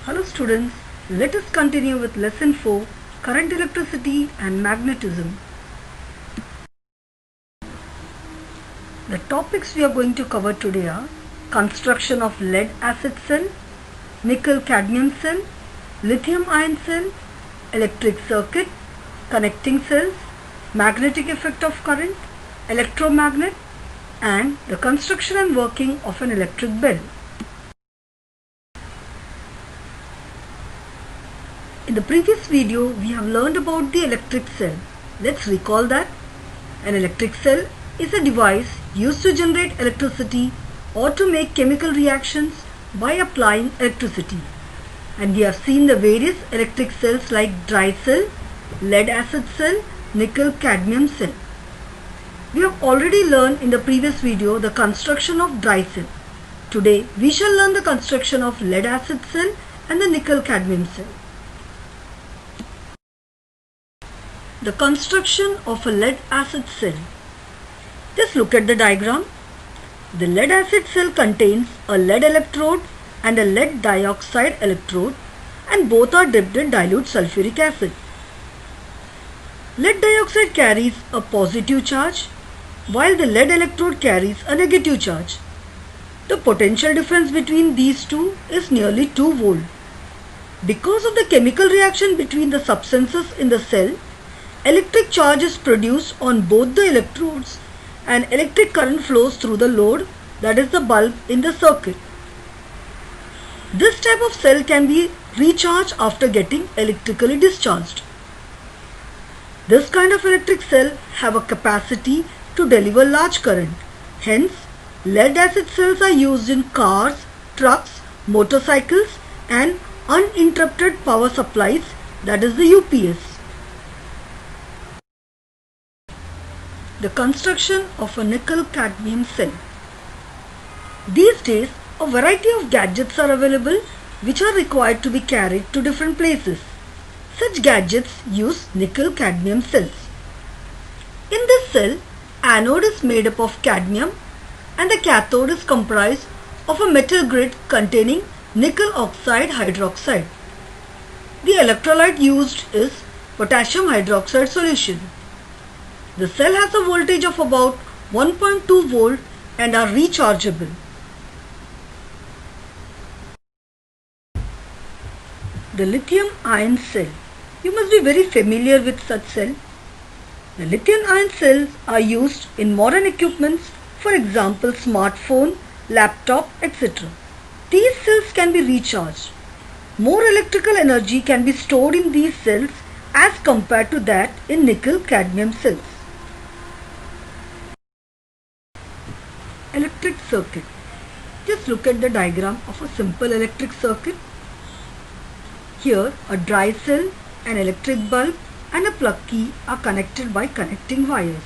Hello students, let us continue with lesson 4, current, electricity and magnetism. The topics we are going to cover today are construction of lead acid cell, nickel cadmium cell, lithium ion cell, electric circuit, connecting cells, magnetic effect of current, electromagnet and the construction and working of an electric bell. In the previous video, we have learned about the electric cell. Let's recall that. An electric cell is a device used to generate electricity or to make chemical reactions by applying electricity. And we have seen the various electric cells like dry cell, lead acid cell, nickel cadmium cell. We have already learned in the previous video the construction of dry cell. Today, we shall learn the construction of lead acid cell and the nickel cadmium cell. The construction of a lead acid cell. Just look at the diagram. The lead acid cell contains a lead electrode and a lead dioxide electrode, and both are dipped in dilute sulfuric acid. Lead dioxide carries a positive charge while the lead electrode carries a negative charge. The potential difference between these two is nearly 2 volt. Because of the chemical reaction between the substances in the cell, electric charge is produced on both the electrodes and electric current flows through the load, that is the bulb in the circuit. This type of cell can be recharged after getting electrically discharged. This kind of electric cell have a capacity to deliver large current. Hence, lead acid cells are used in cars, trucks, motorcycles and uninterrupted power supplies, that is the UPS. The construction of a nickel cadmium cell. These days, a variety of gadgets are available which are required to be carried to different places. Such gadgets use nickel cadmium cells. In this cell, anode is made up of cadmium and the cathode is comprised of a metal grid containing nickel oxide hydroxide. The electrolyte used is potassium hydroxide solution. The cell has a voltage of about 1.2 volt and are rechargeable. The lithium ion cell. You must be very familiar with such cell. The lithium ion cells are used in modern equipments, for example smartphone, laptop, etc. These cells can be recharged. More electrical energy can be stored in these cells as compared to that in nickel cadmium cells. Electric circuit. Just look at the diagram of a simple electric circuit. Here a dry cell, an electric bulb and a plug key are connected by connecting wires.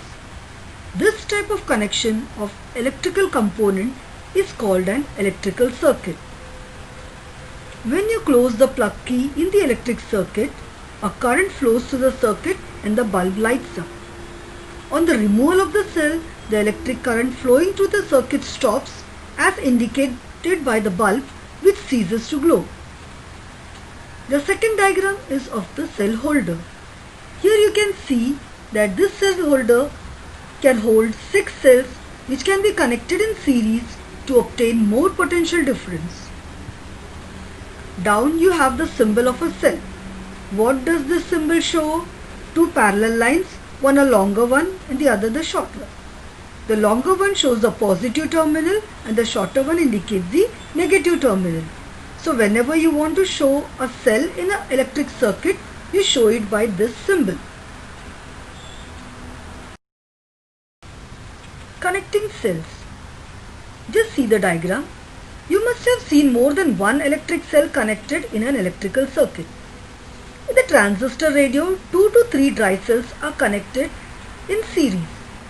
This type of connection of electrical component is called an electrical circuit. When you close the plug key in the electric circuit, a current flows through the circuit and the bulb lights up. On the removal of the cell, the electric current flowing through the circuit stops as indicated by the bulb, which ceases to glow. The second diagram is of the cell holder. Here you can see that this cell holder can hold 6 cells which can be connected in series to obtain more potential difference. Down you have the symbol of a cell. What does this symbol show? 2 parallel lines, one a longer one and the other the shorter. The longer one shows the positive terminal and the shorter one indicates the negative terminal. So whenever you want to show a cell in an electric circuit, you show it by this symbol. Connecting cells. Just see the diagram. You must have seen more than one electric cell connected in an electrical circuit. In the transistor radio, 2 to 3 dry cells are connected in series.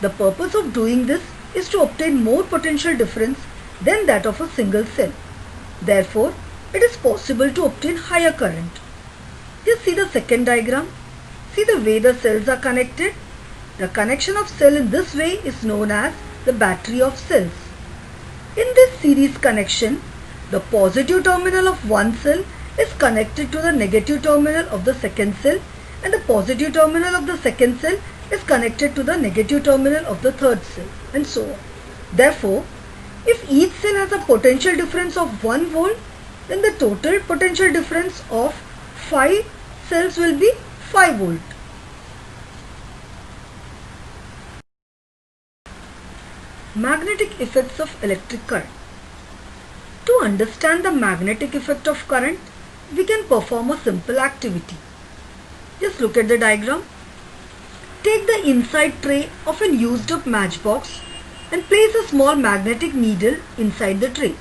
The purpose of doing this is to obtain more potential difference than that of a single cell. Therefore, it is possible to obtain higher current. Just see the second diagram. See the way the cells are connected. The connection of cell in this way is known as the battery of cells. In this series connection, the positive terminal of one cell is connected to the negative terminal of the second cell and the positive terminal of the second cell is connected to the negative terminal of the third cell, and so on. Therefore, if each cell has a potential difference of 1 volt, then the total potential difference of 5 cells will be 5 volt. Magnetic effects of electric current. To understand the magnetic effect of current, we can perform a simple activity. Just look at the diagram. Take the inside tray of an used up matchbox and place a small magnetic needle inside the tray.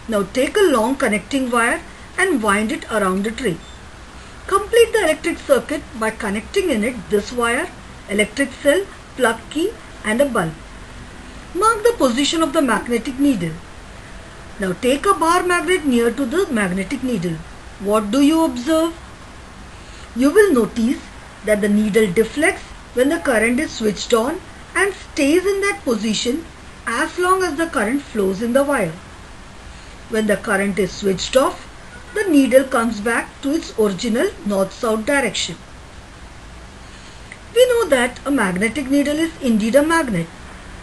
Now take a long connecting wire and wind it around the tray. Complete the electric circuit by connecting in it this wire, electric cell, plug key and a bulb. Mark the position of the magnetic needle. Now take a bar magnet near to the magnetic needle. What do you observe? You will notice that the needle deflects when the current is switched on and stays in that position as long as the current flows in the wire. When the current is switched off, the needle comes back to its original north-south direction. We know that a magnetic needle is indeed a magnet,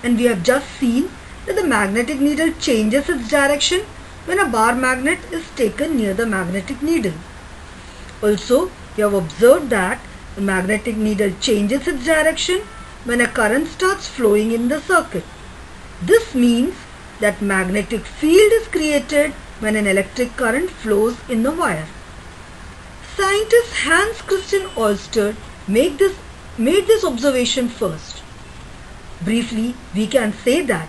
and we have just seen that the magnetic needle changes its direction when a bar magnet is taken near the magnetic needle. Also, we have observed that the magnetic needle changes its direction when a current starts flowing in the circuit. This means that magnetic field is created when an electric current flows in the wire. Scientist Hans Christian Ørsted made this observation first. Briefly, we can say that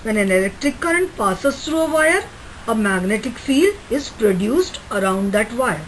when an electric current passes through a wire, a magnetic field is produced around that wire.